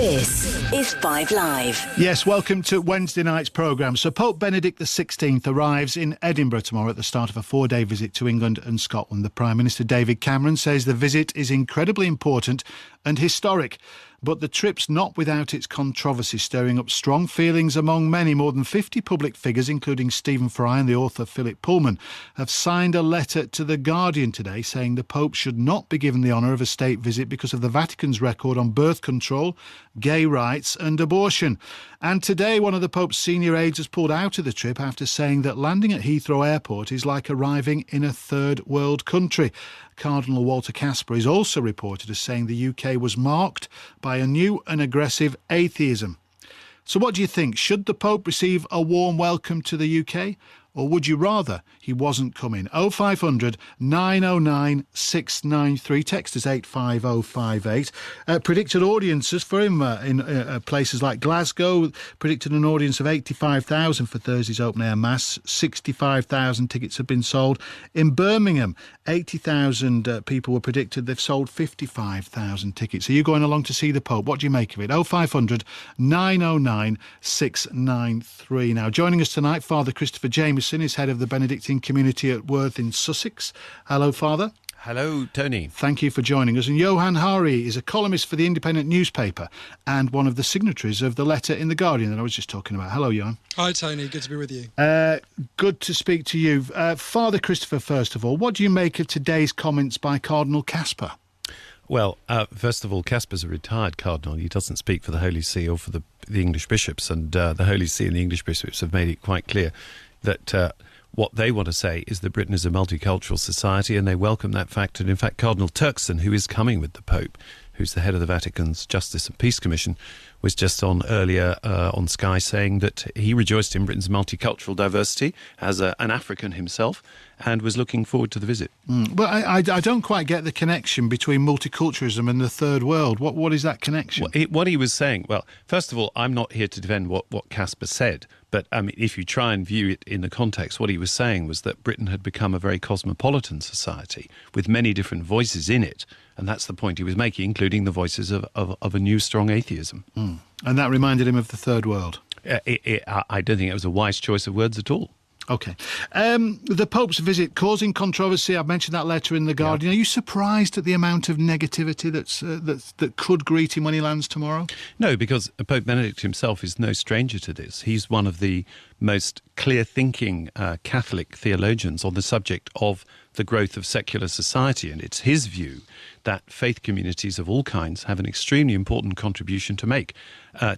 This is 5 Live. Yes, welcome to Wednesday night's programme. So Pope Benedict XVI arrives in Edinburgh tomorrow at the start of a 4-day visit to England and Scotland. The Prime Minister David Cameron says the visit is incredibly important and historic. But the trip's not without its controversy, stirring up strong feelings among many. More than 50 public figures, including Stephen Fry and the author Philip Pullman, have signed a letter to The Guardian today saying the Pope should not be given the honour of a state visit because of the Vatican's record on birth control, gay rights and abortion. And today, one of the Pope's senior aides has pulled out of the trip after saying that landing at Heathrow Airport is like arriving in a third world country. Cardinal Walter Casper is also reported as saying the UK was marked by a new and aggressive atheism. So what do you think? Should the Pope receive a warm welcome to the UK? Or would you rather he wasn't coming? 0500 909 693. Text us 85058. Predicted audiences for him in places like Glasgow. Predicted an audience of 85,000 for Thursday's open air mass. 65,000 tickets have been sold. In Birmingham, 80,000 people were predicted. They've sold 55,000 tickets. Are you going along to see the Pope? What do you make of it? 0500 909 693. Now, joining us tonight, Father Christopher Jameson is head of the Benedictine community at Worth in Sussex. Hello, Father. Hello, Tony. Thank you for joining us. And Johann Hari is a columnist for the Independent newspaper and one of the signatories of the letter in The Guardian that I was just talking about. Hello, Johann. Hi, Tony. Good to be with you. Good to speak to you. Father Christopher, first of all, what do you make of today's comments by Cardinal Casper? Well, first of all, Casper's a retired cardinal. He doesn't speak for the Holy See or for the English bishops, and the Holy See and the English bishops have made it quite clear that what they want to say is that Britain is a multicultural society, and they welcome that fact. And in fact, Cardinal Turkson, who is coming with the Pope, who's the head of the Vatican's Justice and Peace Commission, was just on earlier on Sky saying that he rejoiced in Britain's multicultural diversity as an African himself and was looking forward to the visit. But I don't quite get the connection between multiculturalism and the third world. What is that connection? What he was saying, well, first of all, I'm not here to defend what Casper said, but I mean, if you try and view it in the context, what he was saying was that Britain had become a very cosmopolitan society with many different voices in it. And that's the point he was making, including the voices of a new strong atheism. And that reminded him of the third world? I don't think it was a wise choice of words at all. OK. The Pope's visit causing controversy. I've mentioned that letter in The Guardian. Yeah. Are you surprised at the amount of negativity that could greet him when he lands tomorrow? No, because Pope Benedict himself is no stranger to this. He's one of the most clear-thinking Catholic theologians on the subject of the growth of secular society, and it's his view that faith communities of all kinds have an extremely important contribution to make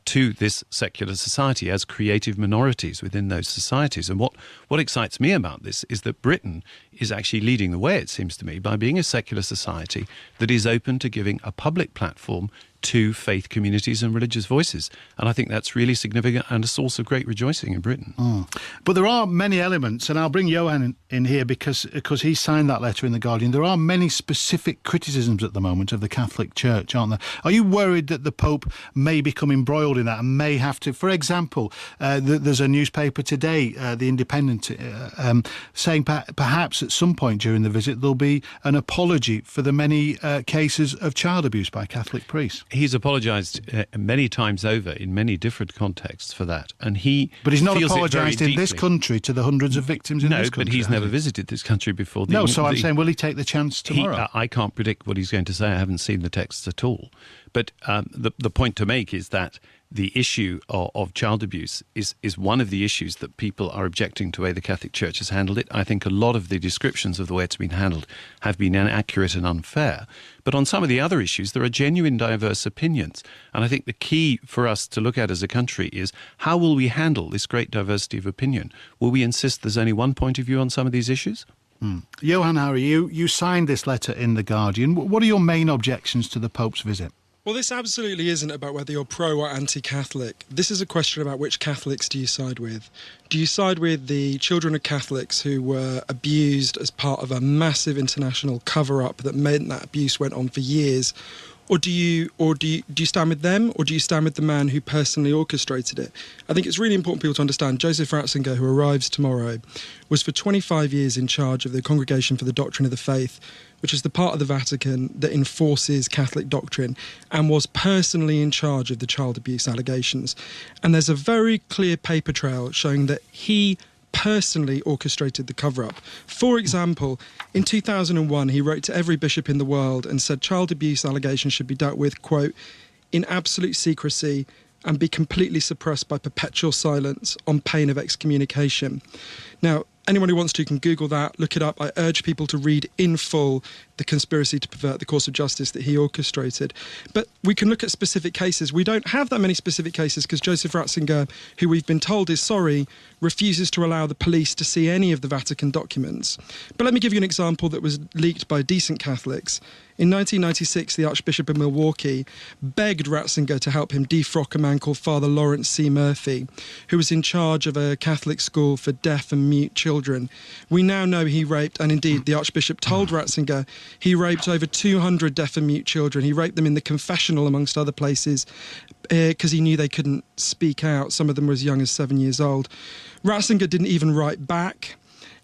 to this secular society as creative minorities within those societies. And what excites me about this is that Britain is actually leading the way, it seems to me, by being a secular society that is open to giving a public platform to faith communities and religious voices. And I think that's really significant and a source of great rejoicing in Britain. But there are many elements, and I'll bring Johann in here because he signed that letter in The Guardian. There are many specific criticisms at the moment of the Catholic Church, aren't there? Are you worried that the Pope may become embroiled in that and may have to, for example, there's a newspaper today, The Independent, saying perhaps at some point during the visit there'll be an apology for the many cases of child abuse by Catholic priests? He's apologised many times over in many different contexts for that, and But he's not apologised in this country to the hundreds of victims in this country. No, but he's never visited this country before. I'm saying, will he take the chance tomorrow? I can't predict what he's going to say. I haven't seen the texts at all. But the point to make is that the issue of child abuse is one of the issues that people are objecting to the way the Catholic Church has handled it. I think a lot of the descriptions of the way it's been handled have been inaccurate and unfair. But on some of the other issues, there are genuine diverse opinions. And I think the key for us to look at as a country is how will we handle this great diversity of opinion? Will we insist there's only one point of view on some of these issues? Johann Hari, you signed this letter in The Guardian. What are your main objections to the Pope's visit? Well, this absolutely isn't about whether you're pro or anti-Catholic. This is a question about which Catholics do you side with. Do you side with the children of Catholics who were abused as part of a massive international cover-up that meant that abuse went on for years? Or do you stand with them, or do you stand with the man who personally orchestrated it? I think it's really important for people to understand Joseph Ratzinger, who arrives tomorrow, was for 25 years in charge of the Congregation for the Doctrine of the Faith, which is the part of the Vatican that enforces Catholic doctrine, and was personally in charge of the child abuse allegations. And there's a very clear paper trail showing that he personally orchestrated the cover-up. For example, in 2001, he wrote to every bishop in the world and said child abuse allegations should be dealt with, quote, in absolute secrecy and be completely suppressed by perpetual silence on pain of excommunication. Now, anyone who wants to can Google that, look it up. I urge people to read in full the conspiracy to pervert the course of justice that he orchestrated. But we can look at specific cases. We don't have that many specific cases because Joseph Ratzinger, who we've been told is sorry, refuses to allow the police to see any of the Vatican documents. But let me give you an example that was leaked by decent Catholics. In 1996, the Archbishop of Milwaukee begged Ratzinger to help him defrock a man called Father Lawrence C. Murphy, who was in charge of a Catholic school for deaf and mute children. We now know he raped, and indeed the Archbishop told Ratzinger, he raped over 200 deaf and mute children. He raped them in the confessional, amongst other places, because he knew they couldn't speak out. Some of them were as young as 7 years old. Ratzinger didn't even write back.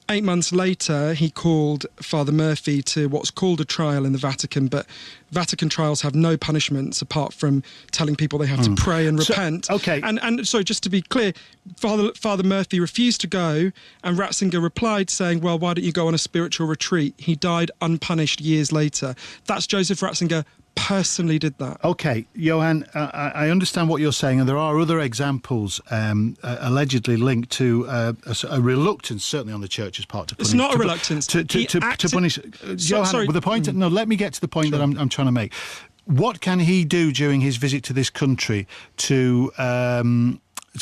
8 months later, he called Father Murphy to what's called a trial in the Vatican, but Vatican trials have no punishments apart from telling people they have to pray and repent. Okay. And so just to be clear, Father Murphy refused to go, and Ratzinger replied saying, well, why don't you go on a spiritual retreat? He died unpunished years later. That's Joseph Ratzinger personally did that. Okay, Johann, I understand what you're saying, and there are other examples allegedly linked to a reluctance, certainly on the Church's part, to punish. It's not a reluctance. To punish. Johann, sorry. With the point. No, let me get to the point that I'm trying to make. What can he do during his visit to this country to?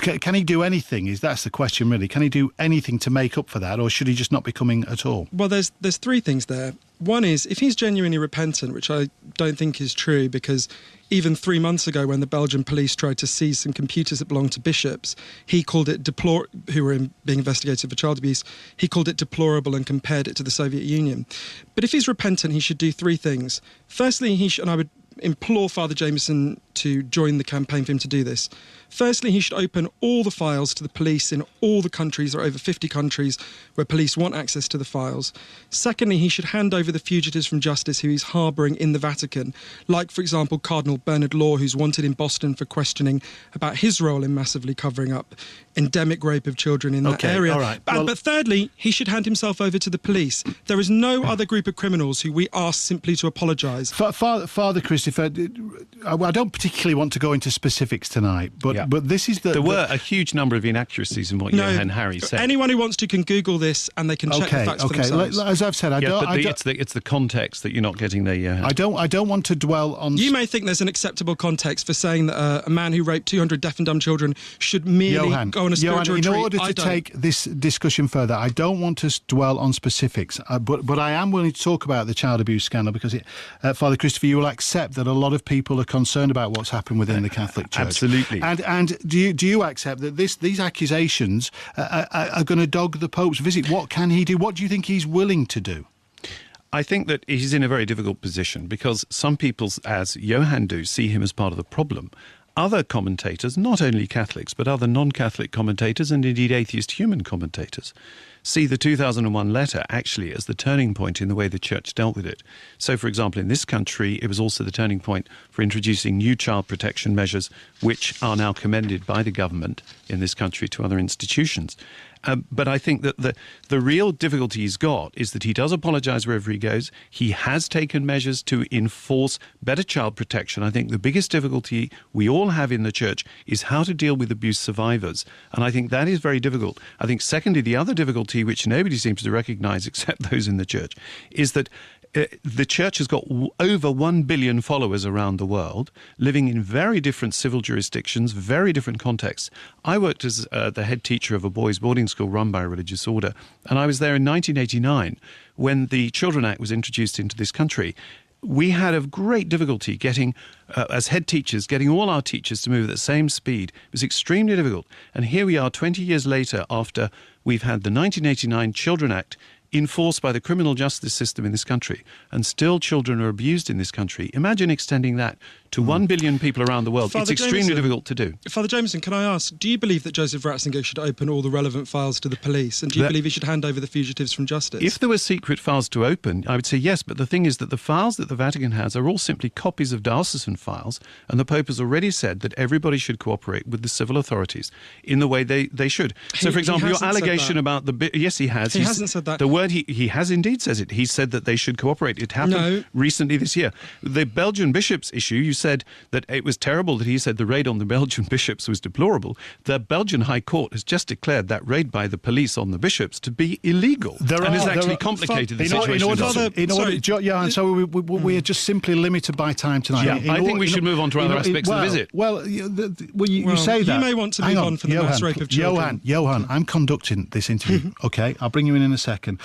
Can he do anything? That's the question, really. Can he do anything to make up for that, or should he just not be coming at all? Well, there's three things there. One is, if he's genuinely repentant, which I don't think is true, because even 3 months ago when the Belgian police tried to seize some computers that belonged to bishops, he called it who were being investigated for child abuse, he called it deplorable and compared it to the Soviet Union. But if he's repentant, he should do three things. Firstly, and I would implore Father Jameson to join the campaign for him to do this. Firstly, he should open all the files to the police in all the countries, or over 50 countries, where police want access to the files. Secondly, he should hand over the fugitives from justice who he's harbouring in the Vatican, like, for example, Cardinal Bernard Law, who's wanted in Boston for questioning about his role in massively covering up endemic rape of children in that area. All right. But thirdly, he should hand himself over to the police. There is no other group of criminals who we ask simply to apologise. Father Christopher, I don't particularly want to go into specifics tonight, but this is There were a huge number of inaccuracies in what Johann Hari said. Anyone who wants to can Google this, and they can check the facts for themselves. As I've said, it's the context that you're not getting there, Johann. I don't want to dwell on. You may think there's an acceptable context for saying that a man who raped 200 deaf and dumb children should merely go on a spiritual retreat. In order to take this discussion further, I don't want to dwell on specifics, but I am willing to talk about the child abuse scandal because, Father Christopher, you will accept that a lot of people are concerned about what's happened within the Catholic Church. Absolutely. And do you accept that these accusations are going to dog the Pope's visit? What can he do? What do you think he's willing to do? I think that he's in a very difficult position because some people, as Johann do, see him as part of the problem. Other commentators, not only Catholics, but other non-Catholic commentators and indeed atheist human commentators, see the 2001 letter actually as the turning point in the way the Church dealt with it. So, for example, in this country, it was also the turning point for introducing new child protection measures, which are now commended by the government in this country to other institutions. But I think that the real difficulty he's got is that he does apologise wherever he goes. He has taken measures to enforce better child protection. I think the biggest difficulty we all have in the Church is how to deal with abuse survivors. And I think that is very difficult. I think, secondly, the other difficulty, which nobody seems to recognise except those in the Church, is that the Church has got over 1 billion followers around the world, living in very different civil jurisdictions, very different contexts. I worked as the head teacher of a boys' boarding school run by a religious order, and I was there in 1989 when the Children Act was introduced into this country. We had a great difficulty getting, as head teachers, getting all our teachers to move at the same speed. It was extremely difficult. And here we are 20 years later after we've had the 1989 Children Act enforced by the criminal justice system in this country, and still children are abused in this country. Imagine extending that to 1 billion people around the world. Father It's extremely Jameson, difficult to do. Father Jameson, can I ask, do you believe that Joseph Ratzinger should open all the relevant files to the police? And do you believe he should hand over the fugitives from justice? If there were secret files to open, I would say yes, but the thing is that the files that the Vatican has are all simply copies of diocesan files, and the Pope has already said that everybody should cooperate with the civil authorities in the way they should. So, for example, your allegation about the... Yes, he has. He hasn't said that. The word he has indeed says it. He said that they should cooperate. It happened recently this year. The Belgian bishops issue, you said that it was terrible that he said the raid on the Belgian bishops was deplorable. The Belgian High Court has just declared that raid by the police on the bishops to be illegal and has actually complicated the situation. Johann, so we are just simply limited by time tonight. Yeah, I think we should move on to other aspects of the visit. You say that. You may want to move on from the mass rape of children. Johann, I'm conducting this interview, okay? I'll bring you in a second.